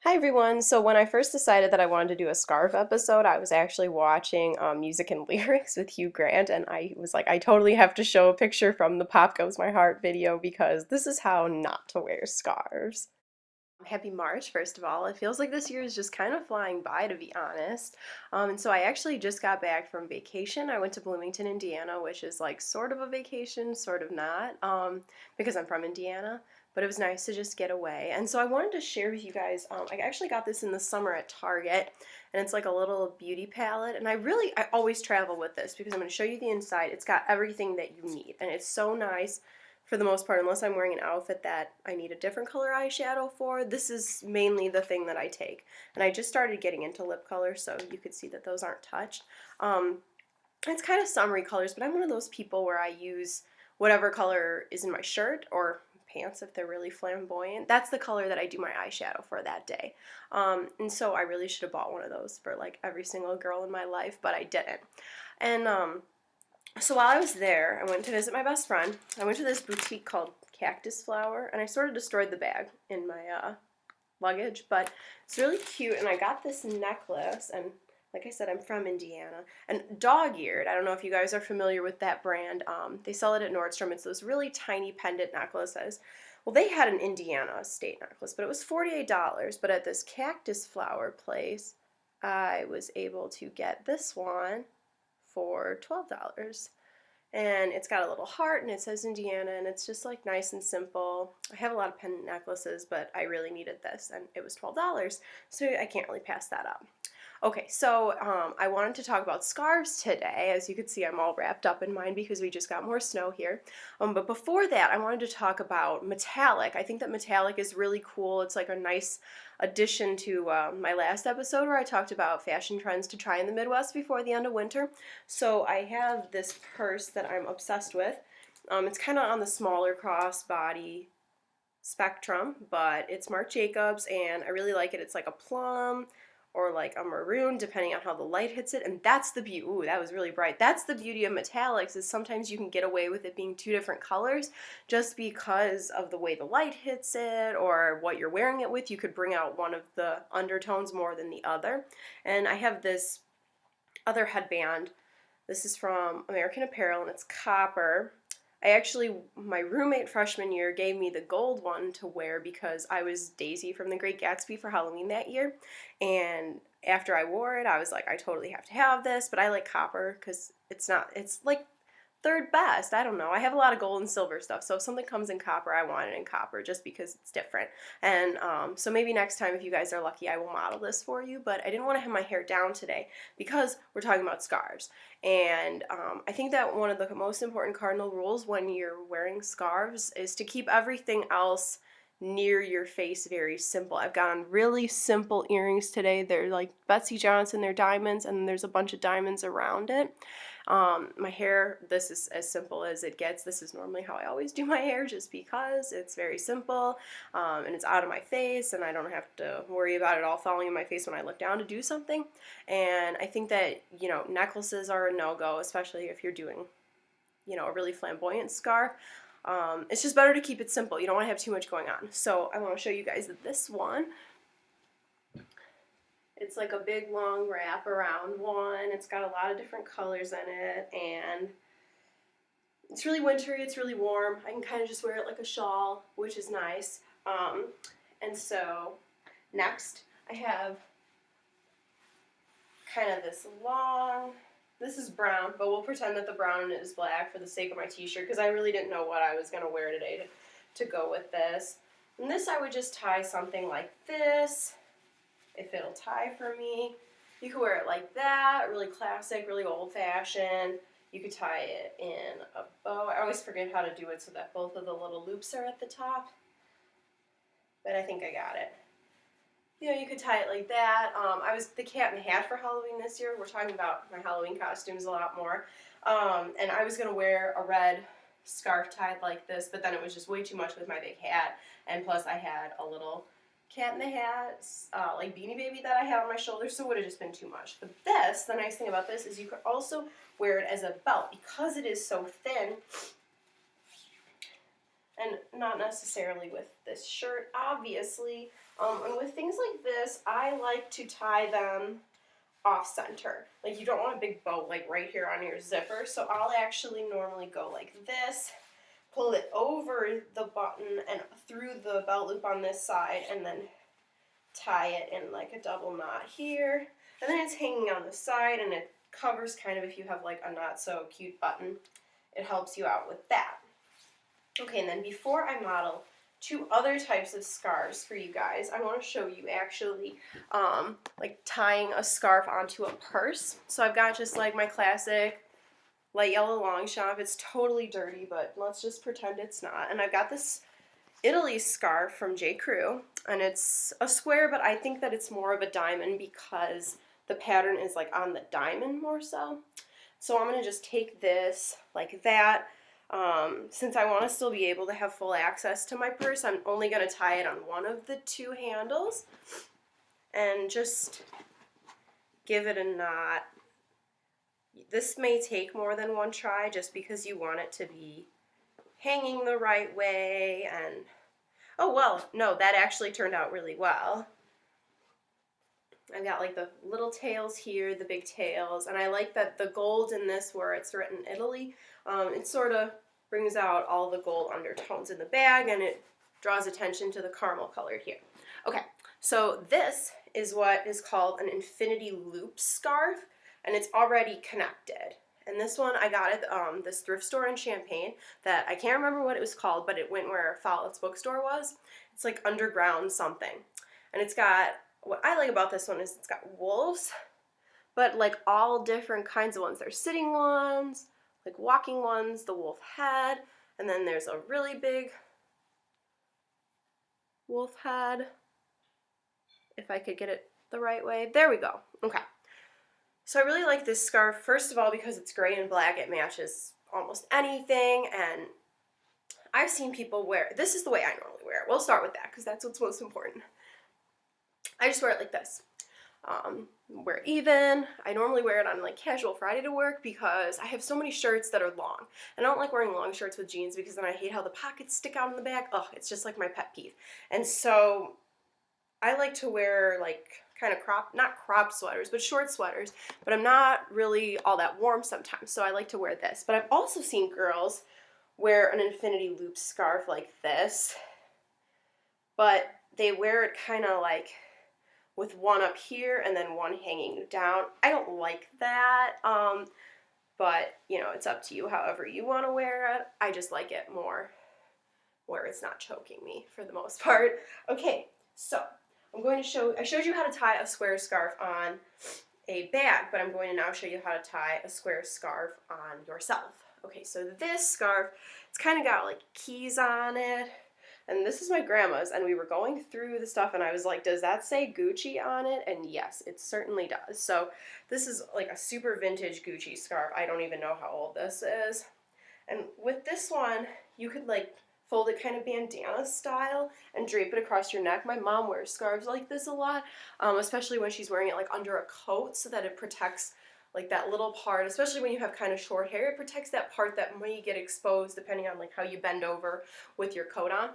Hi everyone. So when I first decided that I wanted to do a scarf episode, I was actually watching music and lyrics with Hugh Grant, and I was like, I totally have to show a picture from the Pop Goes My Heart video because this is how not to wear scarves. Happy March, first of all. It feels like this year is just kind of flying by, to be honest. And so I actually just got back from vacation. I went to Bloomington, Indiana, which is like sort of a vacation, sort of not, because I'm from Indiana. But it was nice to just get away. And so I wanted to share with you guys, I actually got this in the summer at Target, and it's like a little beauty palette. And I always travel with this because I'm going to show you the inside. It's got everything that you need, and it's so nice for the most part, unless I'm wearing an outfit that I need a different color eyeshadow for. This is mainly the thing that I take. And I just started getting into lip color, so you could see that those aren't touched. It's kind of summery colors, but I'm one of those people where I use whatever color is in my shirt or pants if they're really flamboyant. That's the color that I do my eyeshadow for that day. And so I really should have bought one of those for like every single girl in my life, but I didn't. And so while I was there, I went to visit my best friend. I went to this boutique called Cactus Flower, and I sort of destroyed the bag in my luggage, but it's really cute, and I got this necklace, and like I said, I'm from Indiana, and dog-eared. I don't know if you guys are familiar with that brand. They sell it at Nordstrom. It's those really tiny pendant necklaces. Well, they had an Indiana state necklace, but it was $48, but at this Cactus Flower place, I was able to get this one for $12. And it's got a little heart and it says Indiana, and it's just like nice and simple. I have a lot of pendant necklaces, but I really needed this and it was $12, so I can't really pass that up. Okay, so I wanted to talk about scarves today. As you can see, I'm all wrapped up in mine because we just got more snow here. But before that, I wanted to talk about metallic. I think that metallic is really cool. It's like a nice addition to my last episode where I talked about fashion trends to try in the Midwest before the end of winter. So I have this purse that I'm obsessed with. It's kind of on the smaller crossbody spectrum, but it's Marc Jacobs, and I really like it. It's like a plum or like a maroon, depending on how the light hits it. And that's the beauty. Ooh, that was really bright. That's the beauty of metallics, is sometimes you can get away with it being two different colors just because of the way the light hits it or what you're wearing it with. You could bring out one of the undertones more than the other. And I have this other headband. This is from American Apparel, and it's copper. My roommate freshman year gave me the gold one to wear because I was Daisy from The Great Gatsby for Halloween that year. And after I wore it, I was like, I totally have to have this, but I like copper because it's like third best. I don't know. I have a lot of gold and silver stuff, so if something comes in copper, I want it in copper just because it's different. And so maybe next time, if you guys are lucky, I will model this for you, but I didn't want to have my hair down today because we're talking about scarves. And I think that one of the most important cardinal rules when you're wearing scarves is to keep everything else near your face very simple. I've got on really simple earrings today. They're like Betsey Johnson, they're diamonds, and there's a bunch of diamonds around it. My hair, this is as simple as it gets. This is normally how I always do my hair just because it's very simple, and it's out of my face, and I don't have to worry about it all falling in my face when I look down to do something. And I think that, necklaces are a no-go, especially if you're doing, a really flamboyant scarf. It's just better to keep it simple. You don't want to have too much going on. So I want to show you guys this one. It's like a big long wrap around one. It's got a lot of different colors in it, and it's really wintry, it's really warm. I can kind of just wear it like a shawl, which is nice. And so next I have kind of this long, this is brown, but we'll pretend that the brown in it is black for the sake of my t-shirt because I really didn't know what I was going to wear today to go with this. And this I would just tie something like this, if it'll tie for me. You could wear it like that, really classic, really old-fashioned. You could tie it in a bow. I always forget how to do it so that both of the little loops are at the top, but I think I got it. You could tie it like that. I was the Cat in the Hat for Halloween this year. We're talking about my Halloween costumes a lot more. And I was going to wear a red scarf tied like this, but then it was just way too much with my big hat. And plus I had a little Cat in the Hat, like Beanie Baby that I had on my shoulders, so it would have just been too much. But the nice thing about this is you could also wear it as a belt because it is so thin. and not necessarily with this shirt, obviously. And with things like this, I like to tie them off center. Like you don't want a big bow like right here on your zipper, so I'll actually normally go like this, pull it over the button and through the belt loop on this side, and then tie it in like a double knot here. And then it's hanging on the side, and it covers kind of if you have like a not so cute button. It helps you out with that. Okay, and then before I model two other types of scarves for you guys, I want to show you actually like tying a scarf onto a purse. So I've got just like my classic light yellow Longchamp. It's totally dirty, but let's just pretend it's not. And I've got this Italy scarf from J. Crew, and it's a square, but I think that it's more of a diamond because the pattern is like on the diamond more so. So I'm going to just take this like that. Since I want to still be able to have full access to my purse, I'm only going to tie it on one of the two handles and just give it a knot. This may take more than one try just because you want it to be hanging the right way. And oh well, no, that actually turned out really well. I've got like the little tails here, the big tails, and I like that the gold in this where it's written Italy, it sort of brings out all the gold undertones in the bag, and it draws attention to the caramel colored here. Okay, so this is what is called an infinity loop scarf, and it's already connected. And this one I got at this thrift store in Champaign that I can't remember what it was called, but it went where Follett's bookstore was. It's like underground something. And it's got, what I like about this one is it's got wolves, but like all different kinds of ones. There's sitting ones, like walking ones, the wolf head, and then there's a really big wolf head. If I could get it the right way. There we go. Okay. So I really like this scarf, first of all, because it's gray and black. It matches almost anything, and I've seen people wear, this is the way I normally wear it. We'll start with that because that's what's most important. I just wear it like this. Wear it even. I normally wear it on like casual Friday to work because I have so many shirts that are long. And I don't like wearing long shirts with jeans because then I hate how the pockets stick out in the back. Ugh, it's just like my pet peeve. And so I like to wear like kind of not cropped sweaters, but short sweaters. But I'm not really all that warm sometimes, so I like to wear this. But I've also seen girls wear an infinity loop scarf like this, but they wear it kind of like with one up here and then one hanging down. I don't like that, but you know, it's up to you however you want to wear it. I just like it more where it's not choking me for the most part. Okay, so I'm going to I showed you how to tie a square scarf on a bag, but I'm going to now show you how to tie a square scarf on yourself. Okay, so this scarf, it's kind of got like keys on it, and this is my grandma's, and we were going through the stuff, and I was like, does that say Gucci on it? And yes, it certainly does. So this is like a super vintage Gucci scarf. I don't even know how old this is. And with this one, you could like fold it kind of bandana style and drape it across your neck. My mom wears scarves like this a lot, especially when she's wearing it like under a coat so that it protects like that little part, especially when you have kind of short hair. It protects that part that may get exposed depending on like how you bend over with your coat on.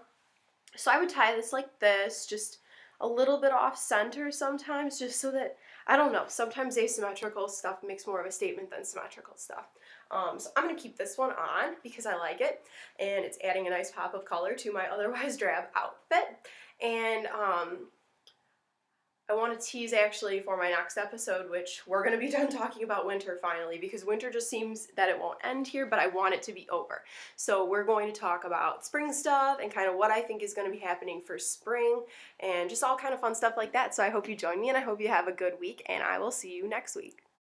So I would tie this like this, just a little bit off center sometimes, just so that, I don't know, sometimes asymmetrical stuff makes more of a statement than symmetrical stuff. So I'm going to keep this one on because I like it, and it's adding a nice pop of color to my otherwise drab outfit. And I want to tease actually for my next episode, which we're going to be done talking about winter finally, because winter just seems that it won't end here, but I want it to be over. So we're going to talk about spring stuff and kind of what I think is going to be happening for spring and just all kind of fun stuff like that. So I hope you join me, and I hope you have a good week, and I will see you next week.